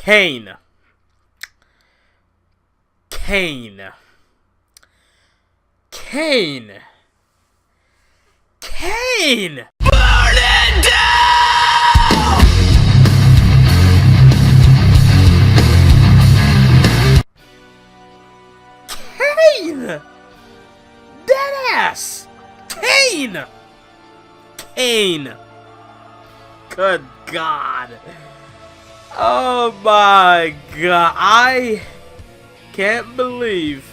Kane. Kane. Kane. Kane. Burn it down! Kane. Deadass. Kane. Kane. Good God. Oh my God. I can't believe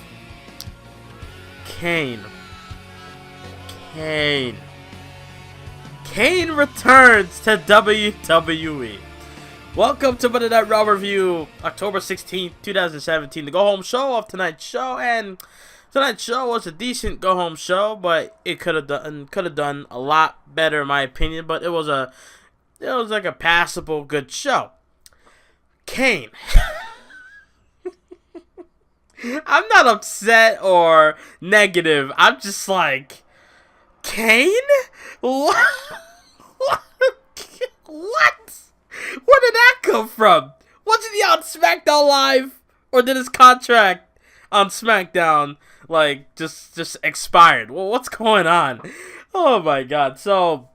Kane returns to WWE. Welcome to Monday Night Raw Review, October 16th, 2017, the go-home show of tonight's show. And tonight's show was a decent go-home show, but it could have done a lot better in my opinion. But it was like a passable good show. Kane. I'm not upset or negative. I'm just like, Kane? What? What? Where did that come from? Wasn't he on SmackDown Live? Or did his contract on SmackDown, like, just expired? Well, what's going on? Oh my God. So,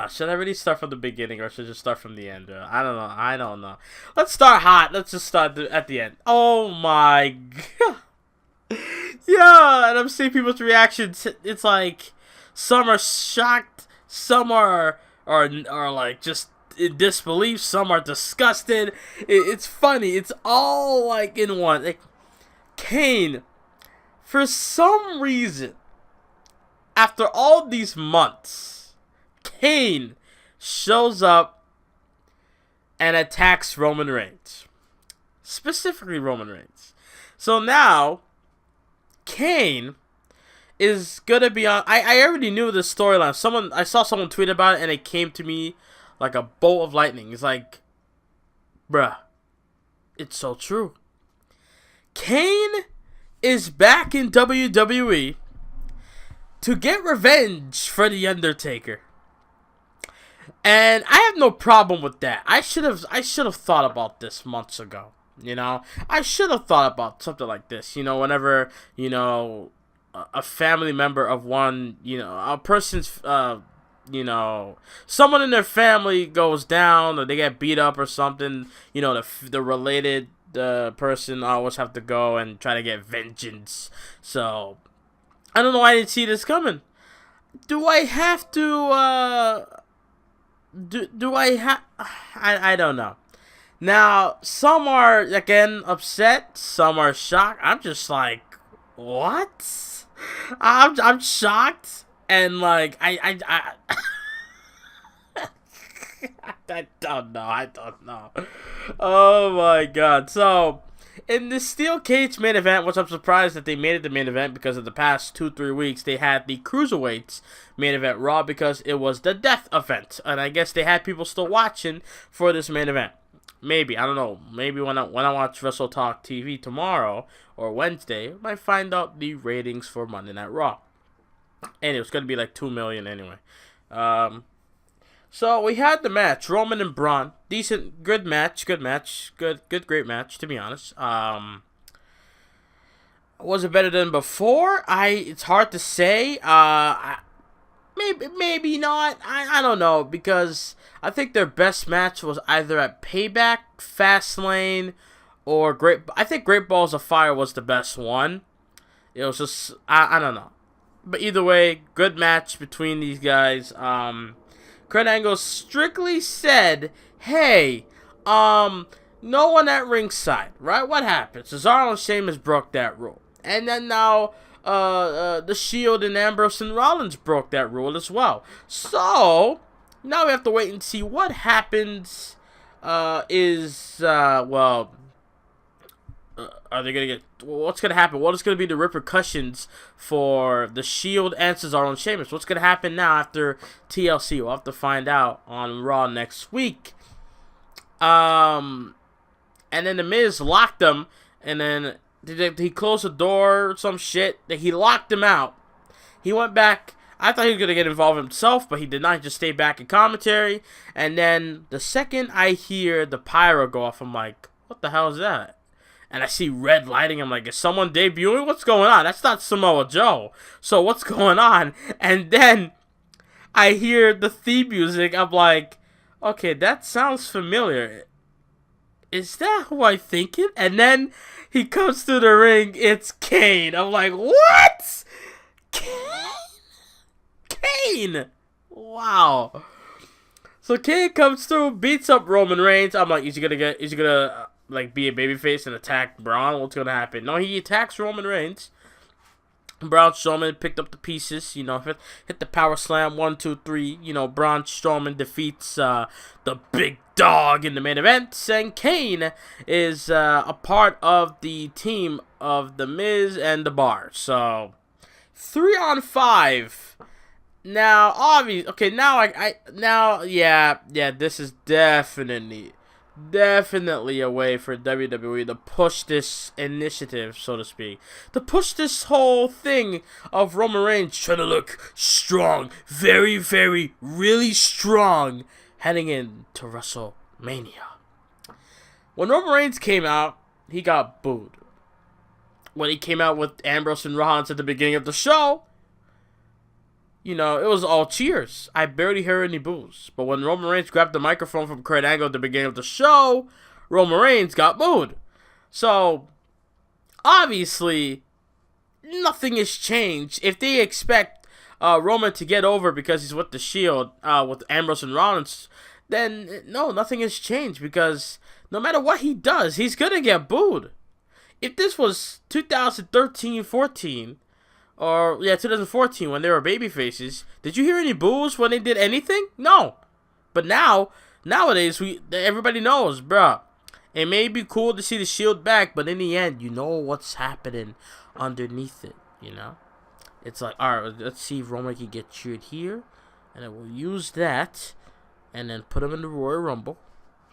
should I really start from the beginning or should I just start from the end? I don't know. Let's start hot. Let's just start at the end. Oh my God. Yeah, and I'm seeing people's reactions. It's like some are shocked, some are like just in disbelief, some are disgusted. It's funny. It's all like in one. Like, Kane, for some reason, after all these months, Kane shows up and attacks Roman Reigns. Specifically Roman Reigns. So now, Kane is going to be on... I already knew this storyline. I saw someone tweet about it and it came to me like a bolt of lightning. It's like, bruh, it's so true. Kane is back in WWE to get revenge for The Undertaker. And I have no problem with that. I should have thought about this months ago. You know, I should have thought about something like this. You know, whenever a family member of one, a person's, someone in their family goes down or they get beat up or something. You know, the related person always have to go and try to get vengeance. So I don't know why I didn't see this coming. Do I have to? Do I have... I don't know. Now, some are, again, upset. Some are shocked. I'm just like, what? I'm shocked. And, like, I don't know. Oh, my God. So, in the Steel Cage main event, which I'm surprised that they made it the main event because of the past 2-3 weeks, they had the Cruiserweights main event Raw because it was the death event. And I guess they had people still watching for this main event. Maybe, I don't know. Maybe when I watch Wrestle Talk TV tomorrow or Wednesday, I might find out the ratings for Monday Night Raw. And it was going to be like 2 million anyway. So we had the match, Roman and Braun. Decent, good match, great match, to be honest. Was it better than before? It's hard to say. Maybe not. I don't know, because I think their best match was either at Payback, Fastlane, or I think Great Balls of Fire was the best one. It was just, I don't know. But either way, good match between these guys. Kurt Angle strictly said, hey, no one at ringside, right? What happened? Cesaro and Sheamus broke that rule. And then now, the Shield and Ambrose and Rollins broke that rule as well. So, now we have to wait and see what happens, are they going to get... What's going to happen? What is going to be the repercussions for the Shield and Cesaro and Sheamus? What's going to happen now after TLC? We'll have to find out on Raw next week. And then The Miz locked them, and then he closed the door or some shit. He locked him out. He went back I thought he was going to get involved himself, but he did not. He just stayed back in commentary. And then the second I hear the pyro go off, I'm like, what the hell is that? And I see red lighting. I'm like, is someone debuting? What's going on? That's not Samoa Joe. So what's going on? And then I hear the theme music. I'm like, okay, that sounds familiar. Is that who I think it? And then he comes to the ring. It's Kane. I'm like, what? Kane! Wow. So Kane comes through, beats up Roman Reigns. I'm like, is he gonna like be a babyface and attack Braun? What's gonna happen? No, he attacks Roman Reigns. Braun Strowman picked up the pieces, hit the power slam, 1, 2, 3. Braun Strowman defeats the big dog in the main event, and Kane is a part of the team of The Miz and The Bar. So 3-on-5. Now, obviously, okay. Now, this is definitely a way for WWE to push this initiative, so to speak, to push this whole thing of Roman Reigns trying to look strong, very, very, really strong, heading into WrestleMania. When Roman Reigns came out, he got booed. When he came out with Ambrose and Rollins at the beginning of the show, it was all cheers. I barely heard any boos. But when Roman Reigns grabbed the microphone from Kurt Angle at the beginning of the show, Roman Reigns got booed. So, obviously, nothing has changed. If they expect Roman to get over because he's with the Shield, with Ambrose and Rollins, then no, nothing has changed. Because no matter what he does, he's going to get booed. If this was 2013-14... or, 2014, when they were babyfaces, did you hear any boos when they did anything? No. But nowadays, everybody knows, bruh. It may be cool to see the Shield back, but in the end, you know what's happening underneath it, It's like, alright, let's see if Roman can get cheered here, and then we'll use that, and then put him in the Royal Rumble.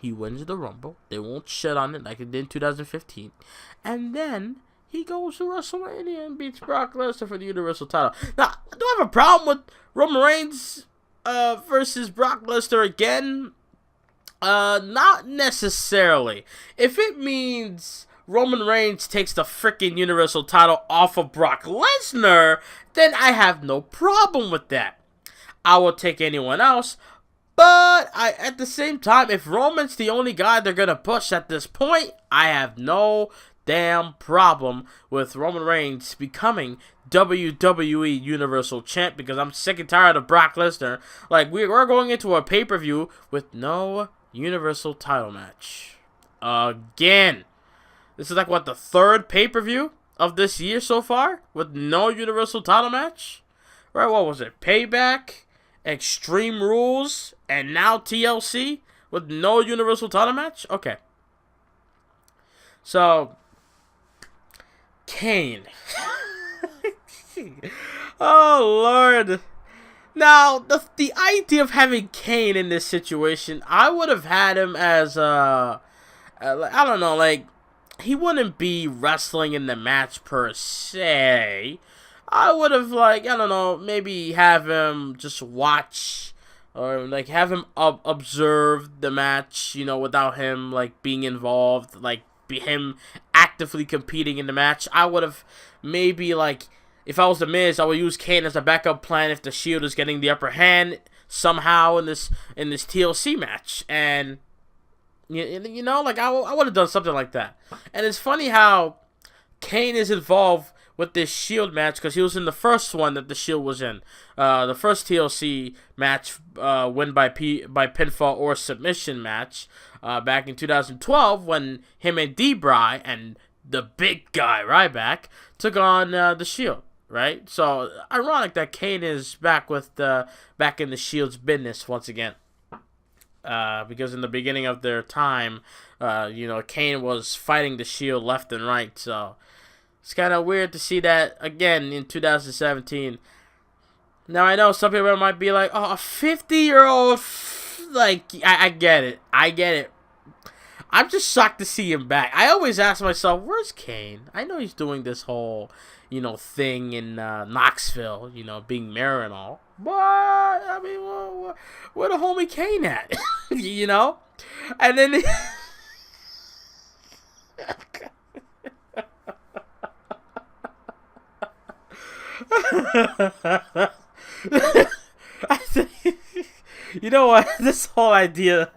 He wins the Rumble. They won't shit on it like it did in 2015. And then he goes to WrestleMania and beats Brock Lesnar for the Universal title. Now, do I have a problem with Roman Reigns versus Brock Lesnar again? Not necessarily. If it means Roman Reigns takes the freaking Universal title off of Brock Lesnar, then I have no problem with that. I will take anyone else. But at the same time, if Roman's the only guy they're going to push at this point, I have no damn problem with Roman Reigns becoming WWE Universal Champ, because I'm sick and tired of Brock Lesnar. Like, we're going into a pay-per-view with no Universal title match. Again. This is like, what, the third pay-per-view of this year so far with no Universal title match? Right, what was it? Payback, Extreme Rules, and now TLC with no Universal title match? Okay. So, Kane. Oh, Lord. Now, the idea of having Kane in this situation, I would have had him as, I don't know, like, he wouldn't be wrestling in the match per se. I would have, like, I don't know, maybe have him just watch, or, like, have him observe the match, without him, like, being involved, like, be him actively competing in the match. I would have maybe, like, if I was the Miz, I would use Kane as a backup plan if the Shield is getting the upper hand somehow in this TLC match. And like, I would have done something like that. And it's funny how Kane is involved with this Shield match, because he was in the first one that the Shield was in. The first TLC match, win by pinfall or submission match, back in 2012, when him and D-Bry and the big guy Ryback took on the Shield, right? So ironic that Kane is back in the Shield's business once again. Because in the beginning of their time, Kane was fighting the Shield left and right, so it's kind of weird to see that again in 2017. Now, I know some people might be like, oh, a 50-year-old, like, I get it. I'm just shocked to see him back. I always ask myself, where's Kane? I know he's doing this whole, thing in Knoxville, being mayor and all. But, I mean, where the homie Kane at? And then... I think, you know what? This whole idea,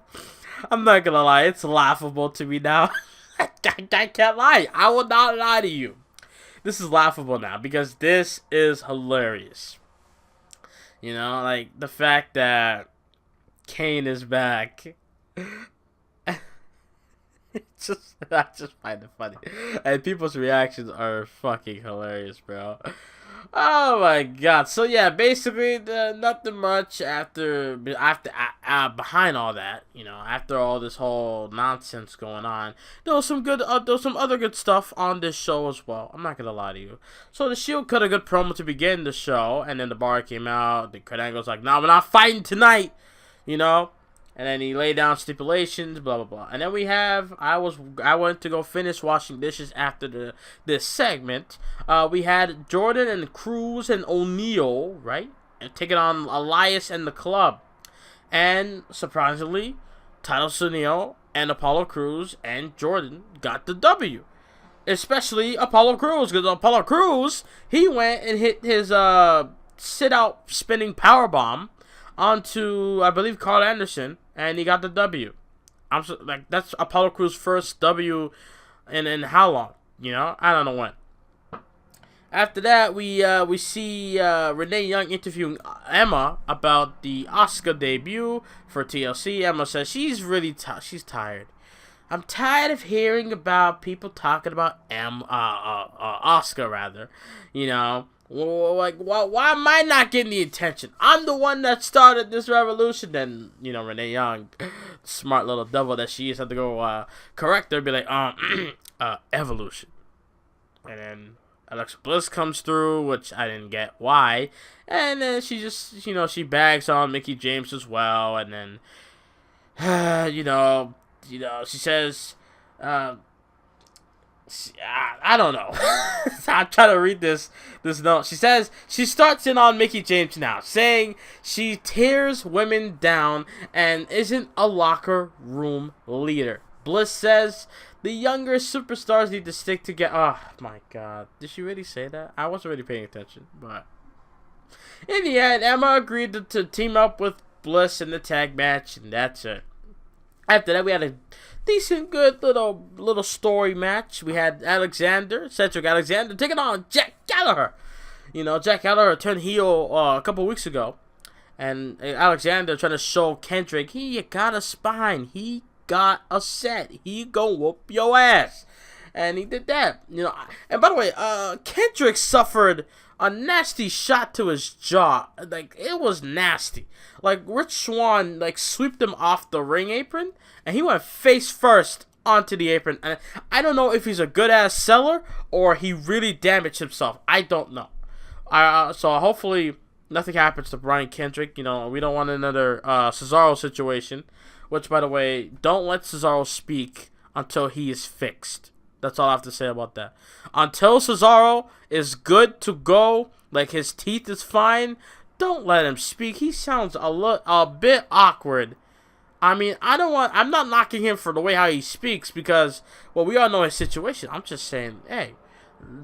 I'm not gonna lie, it's laughable to me now. I can't lie. I will not lie to you. This is laughable now because this is hilarious. Like the fact that Kane is back. I just find it funny. And people's reactions are fucking hilarious, bro. Oh my god. So yeah, basically nothing much after behind all that, after all this whole nonsense going on. There was some other good stuff on this show as well. I'm not gonna lie to you. So the Shield cut a good promo to begin the show, and then the bar came out. The Kurt Angle's like, "Nah, we're not fighting tonight," And then he laid down stipulations, blah blah blah. And then I went to go finish washing dishes after this segment. We had Jordan and Cruz and O'Neal, right, and taking on Elias and the Club. And surprisingly, Titus O'Neal and Apollo Crews and Jordan got the W. Especially Apollo Crews, because Apollo Crews, he went and hit his sit out spinning powerbomb onto, I believe, Carl Anderson, and he got the W. That's Apollo Crews' first W in how long? I don't know when. After that, we see Renee Young interviewing Emma about the Asuka debut for TLC. Emma says she's really she's tired. I'm tired of hearing about people talking about Asuka, rather. Like, why am I not getting the attention? I'm the one that started this revolution. Then, Renee Young, smart little devil that she is, had to go correct her, be like, evolution. And then Alexa Bliss comes through, which I didn't get why. And then she just, she bags on Mickie James as well. And then, she says, I don't know. I'm trying to read this note. She says she starts in on Mickie James now, saying she tears women down and isn't a locker room leader. Bliss says the younger superstars need to stick together. Oh my god. Did she really say that? I wasn't really paying attention. But in the end, Emma agreed to team up with Bliss in the tag match, and that's it. After that, we had a decent, good little story match. We had Cedric Alexander, taking on Jack Gallagher. Jack Gallagher turned heel a couple weeks ago. And Alexander trying to show Kendrick, he got a spine. He got a set. He gon' whoop your ass. And he did that. And by the way, Kendrick suffered a nasty shot to his jaw. Like, it was nasty. Like, Rich Swann, sweeped him off the ring apron, and he went face first onto the apron. And I don't know if he's a good-ass seller, or he really damaged himself. I don't know. So hopefully nothing happens to Brian Kendrick. We don't want another Cesaro situation. Which, by the way, don't let Cesaro speak until he is fixed. That's all I have to say about that. Until Cesaro is good to go, like his teeth is fine, don't let him speak. He sounds a bit awkward. I mean, I'm not knocking him for the way how he speaks because, well, we all know his situation. I'm just saying, hey,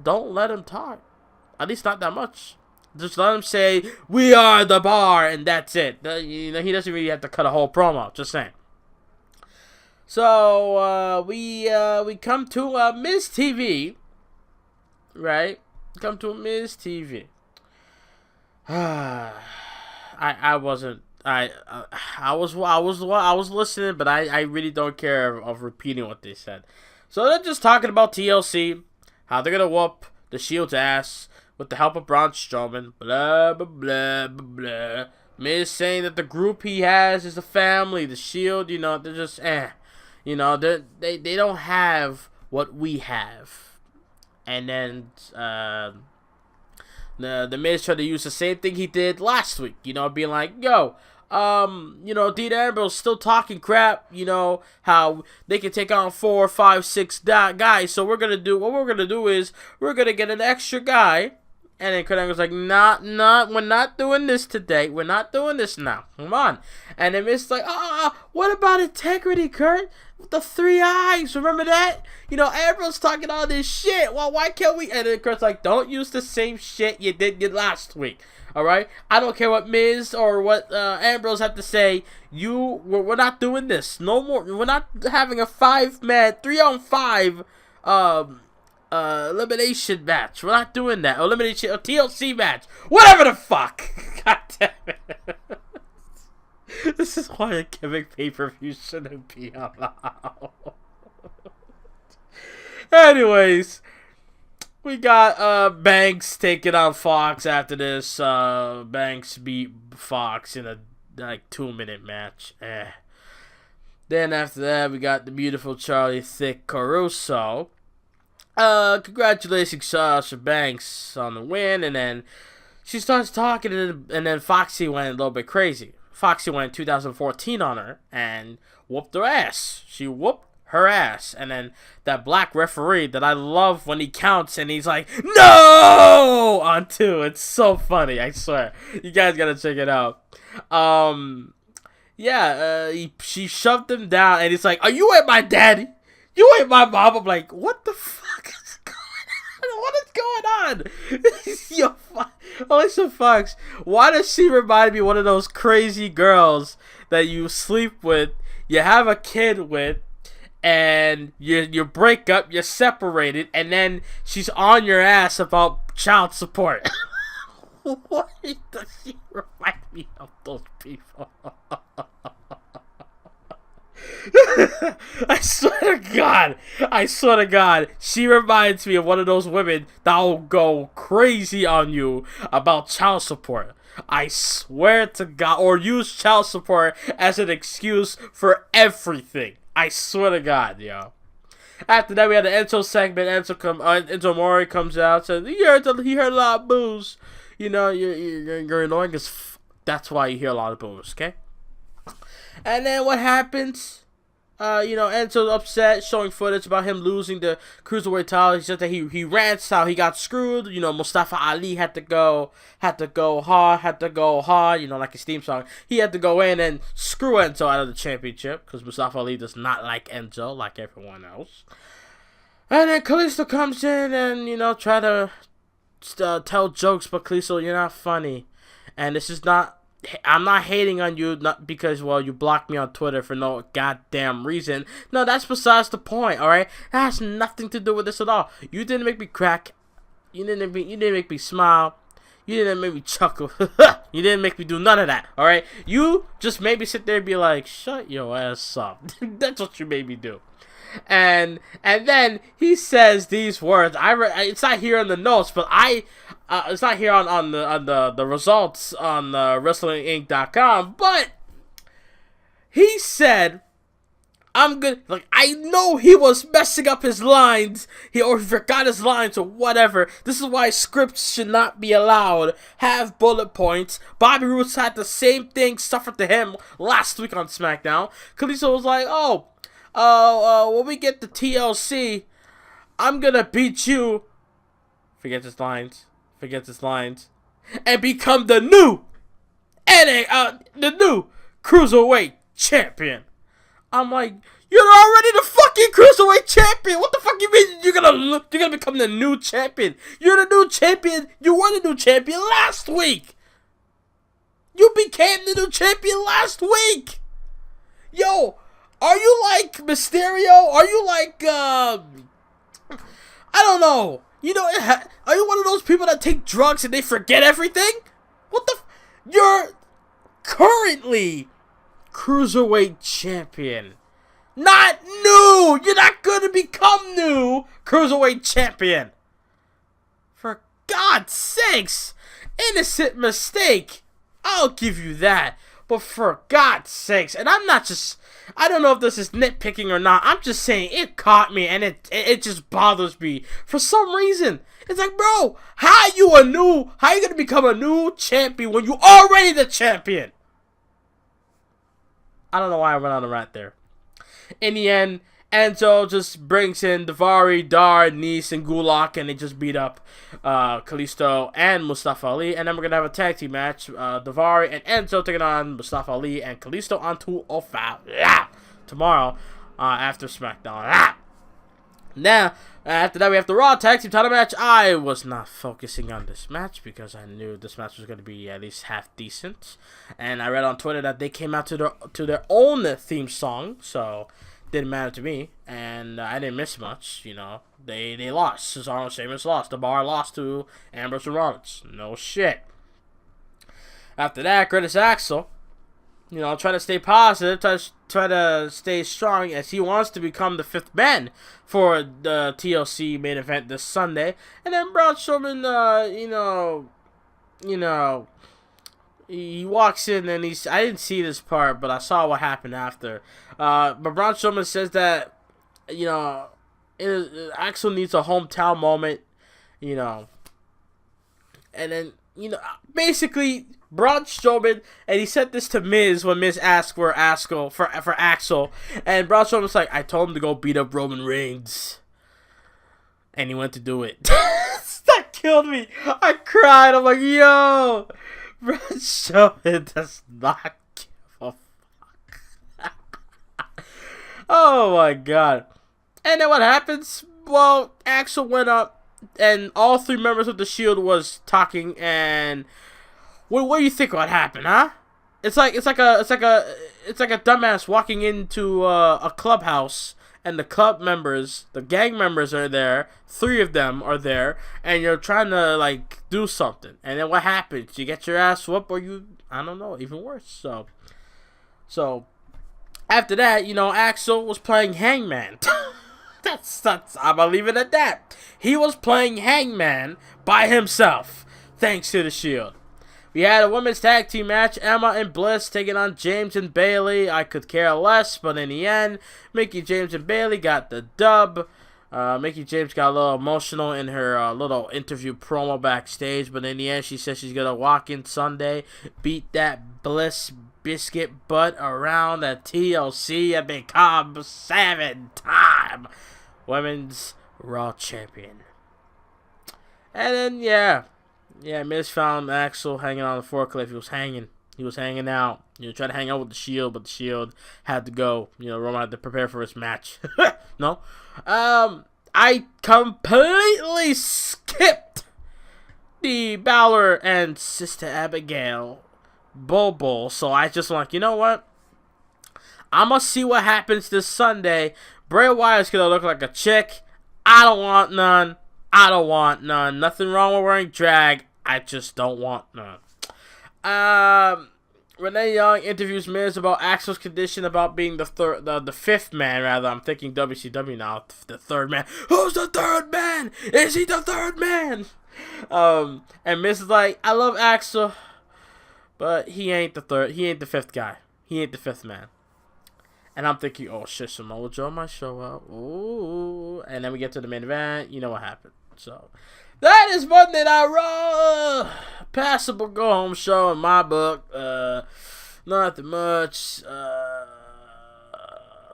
don't let him talk. At least not that much. Just let him say, "We are the bar," and that's it. He doesn't really have to cut a whole promo. Just saying. So we come to Miz TV, right? Come to Miz TV. I was listening, but I really don't care of repeating what they said. So they're just talking about TLC, how they're gonna whoop the Shield's ass with the help of Braun Strowman. Blah blah blah blah blah. Miz saying that the group he has is a family. The Shield, they're just they don't have what we have. And then the Miz tried to use the same thing he did last week. Being like, yo, Dean Ambrose's still talking crap, how they can take on 4, 5, 6 guys. So what we're gonna do is we're gonna get an extra guy. And then Kurt Angle's like, we're not doing this today. We're not doing this now. Come on. And then Miz like, what about integrity, Kurt? With the 3 eyes, remember that? Ambrose talking all this shit. Well, why can't we? And then Kurt's like, don't use the same shit you did last week. All right? I don't care what Miz or what Ambrose had to say. We're not doing this. No more. We're not having a 5-man, 3-on-5, elimination match. We're not doing that. Elimination, a TLC match. Whatever the fuck. God damn it. This is why a gimmick pay-per-view shouldn't be allowed. Anyways, we got Banks taking on Fox after this. Banks beat Fox in a 2-minute match. Then after that, we got the beautiful Charlie Thick Caruso. Congratulations, Sasha Banks on the win, and then she starts talking, and then Foxy went a little bit crazy. Foxy went 2014 on her and whooped her ass. She whooped her ass, and then that black referee that I love when he counts and he's like, no! On 2. It's so funny, I swear. You guys gotta check it out. She shoved him down, and he's like, are you ain't my daddy? You ain't my mom. I'm like, what the fuck is going on? What is going on? Yo, Alicia Fox, why does she remind me of one of those crazy girls that you sleep with, you have a kid with, and you break up, you're separated, and then she's on your ass about child support? Why does she remind me of those people? I swear to God, she reminds me of one of those women that will go crazy on you about child support. I swear to God, or use child support as an excuse for everything. I swear to God, yo. After that, we had the Enzo segment. Enzo Mori comes out, says he heard a lot of boos. You're annoying as that's why you hear a lot of boos, okay? And then what happens? Enzo's upset, showing footage about him losing the Cruiserweight title. He said that he rants how he got screwed. Mustafa Ali had to go hard, like his theme song. He had to go in and screw Enzo out of the championship, because Mustafa Ali does not like Enzo like everyone else. And then Kalisto comes in and, try to tell jokes, but Kalisto, you're not funny. And this is not, I'm not hating on you, not because, you blocked me on Twitter for no goddamn reason. No, that's besides the point, alright? That has nothing to do with this at all. You didn't make me crack. You didn't make me smile. You didn't make me chuckle. You didn't make me do none of that, alright? You just made me sit there and be like, shut your ass up. That's what you made me do. And then he says these words. It's not here in the notes, but it's not here on the results on WrestlingInc.com. But he said, "I'm good." Like, I know he was messing up his lines. He forgot his lines or whatever. This is why scripts should not be allowed. Have bullet points. Bobby Roode had the same thing suffered to him last week on SmackDown. Kalisto was like, when we get the TLC, I'm gonna beat you. Forgets his lines, and become the new Cruiserweight champion. I'm like, you're already the fucking Cruiserweight champion. What the fuck you mean you're gonna become the new champion? You're the new champion. You were the new champion last week. You became the new champion last week. Yo. Are you like Mysterio? Are you like, I don't know. Are you one of those people that take drugs and they forget everything? What the you're currently Cruiserweight champion. Not new! You're not gonna become new Cruiserweight champion. For God's sakes! Innocent mistake. I'll give you that. But for God's sakes, and I don't know if this is nitpicking or not. I'm just saying it caught me, and it just bothers me for some reason. It's like, bro, how are you gonna become a new champion when you already the champion? I don't know why I went on a rant there. In the end, Enzo just brings in Davari, Dar, Nice, and Gulak, and they just beat up Kalisto and Mustafa Ali. And then we're going to have a tag team match. Davari and Enzo taking on Mustafa Ali and Kalisto on 205 tomorrow after SmackDown. Now, after that, we have the Raw Tag Team title match. I was not focusing on this match because I knew this match was going to be at least half decent. And I read on Twitter that they came out to their own theme song, so didn't matter to me. And I didn't miss much, you know. They lost. Cesaro and Sheamus lost. The Bar lost to Ambrose and Rollins. No shit. After that, Curtis Axel, you know, try to stay positive, try to stay strong as he wants to become the fifth man for the TLC main event this Sunday. And then Braun Strowman, he walks in and I didn't see this part, but I saw what happened after. But Braun Strowman says that, you know, Axel needs a hometown moment, you know. And then, you know, basically, Braun Strowman, and he said this to Miz when Miz asked for Axel, and Braun Strowman was like, I told him to go beat up Roman Reigns, and he went to do it. That killed me. I cried. I'm like, yo, Braun Strowman does not give a fuck. Oh my god. And then what happens? Well, Axel went up, and all three members of the Shield was talking, and what do you think what happened, huh? It's like a dumbass walking into a clubhouse, and the gang members are there. 3 of them are there, and you're trying to like do something, and then what happens? You get your ass whooped, or I don't know, even worse. So after that, you know, Axel was playing Hangman. That's I'm gonna leave it at that. He was playing Hangman by himself, thanks to the Shield. We had a women's tag team match, Emma and Bliss taking on James and Bayley. I could care less, but in the end, Mickie James and Bayley got the dub. Mickie James got a little emotional in her little interview promo backstage, but in the end, she says she's gonna walk in Sunday, beat that Bliss biscuit butt around the TLC and become 7-time Women's Raw Champion. And then, yeah, Miz found Axel hanging on the forklift. He was hanging out. You know, trying to hang out with the Shield, but the Shield had to go. You know, Roman had to prepare for his match. No. I completely skipped the Balor and Sister Abigail Bull. So I just like, you know what? I'm going to see what happens this Sunday. Bray Wyatt's going to look like a chick. I don't want none. Nothing wrong with wearing drag. I just don't want none. Renee Young interviews Miz about Axel's condition, about being the fifth man, rather. I'm thinking WCW now. The third man. Who's the third man? Is he the third man? And Miz is like, I love Axel, but he ain't the fifth guy. He ain't the fifth man. And I'm thinking, oh shit, Samoa Joe might show up. Ooh. And then we get to the main event. You know what happened. So, that is Monday Night Raw. Passable go-home show in my book. Nothing much.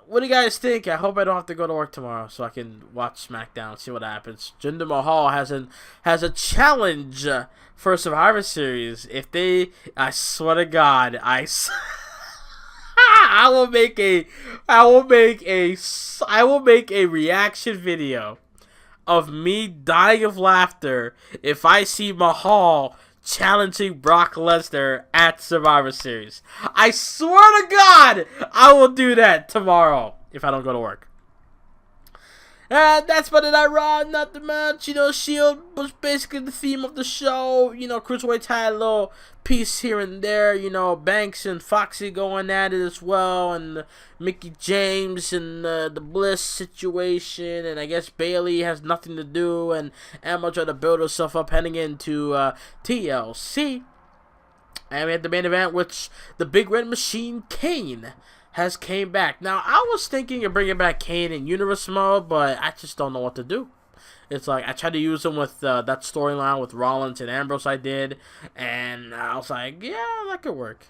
What do you guys think? I hope I don't have to go to work tomorrow so I can watch SmackDown, see what happens. Jinder Mahal has a challenge for Survivor Series. I swear to God, I will make a reaction video of me dying of laughter if I see Mahal challenging Brock Lesnar at Survivor Series. I swear to God, I will do that tomorrow if I don't go to work. And that's Monday Night Raw. Nothing much. You know, Shield was basically the theme of the show. You know, Cruiserweights had a little piece here and there. You know, Banks and Foxy going at it as well. And Mickie James and the Bliss situation. And I guess Bayley has nothing to do. And Emma tried to build herself up heading into TLC. And we had the main event, which the Big Red Machine, Kane, has came back. Now, I was thinking of bringing back Kane in Universe mode, but I just don't know what to do. It's like, I tried to use him with that storyline with Rollins and Ambrose I did, and I was like, yeah, that could work.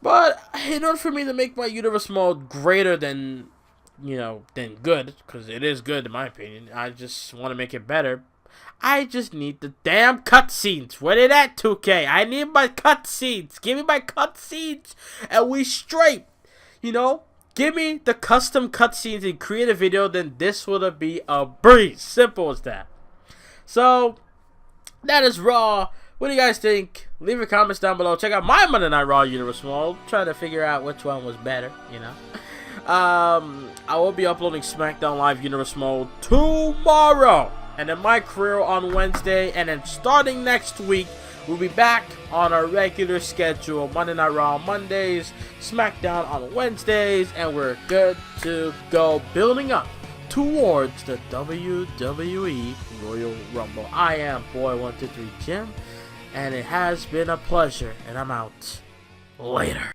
But in order for me to make my universe mode greater than, than good, because it is good in my opinion, I just want to make it better. I just need the damn cutscenes. Where they at, 2K? I need my cutscenes. Give me my cutscenes, and we straight. Give me the custom cutscenes and create a video, then this will be a breeze. Simple as that. So, that is Raw. What do you guys think? Leave your comments down below. Check out my Monday Night Raw Universe Mode. Try to figure out which one was better, I will be uploading SmackDown Live Universe Mode tomorrow. And then my career on Wednesday. And then starting next week, we'll be back on our regular schedule. Monday Night Raw on Mondays, SmackDown on Wednesdays. And we're good to go, building up towards the WWE Royal Rumble. I am Boy123 Jim. And it has been a pleasure. And I'm out. Later.